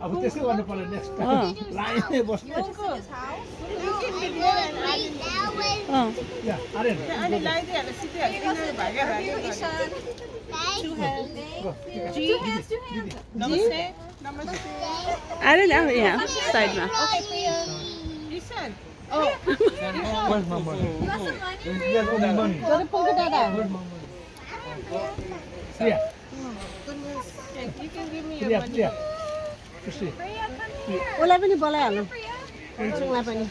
अब त्यसै गर्नु पर्यो नेक्स्ट टाइम लाइनै बस्नु अरे अरे यहाँ साइडमा Where's my money? Yes, my money. Here. Here. उसलाई पनि बोलाइहाल्नु हुन्छौँलाई पनि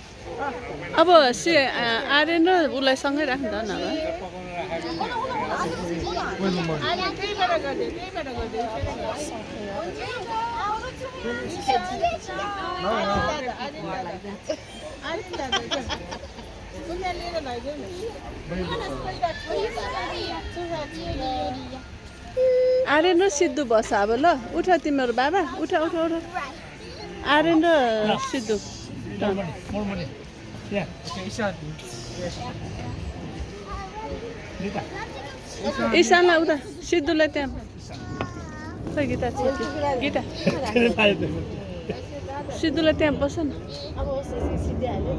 अब आर्यन र उसलाई सँगै राख्नु त न Where's my money? आर्यन र सिद्धु बस अब ल उठ तिमीहरू बाबा उठ उठ उठ आर्यन र Sidhu More money. More money. Yeah. Rita. ईशानलाई उता सिद्धुलाई त्यहाँ खै गीता गीता सिद्धुलाई त्यहाँ बस न अब सिद्धिहाल्यो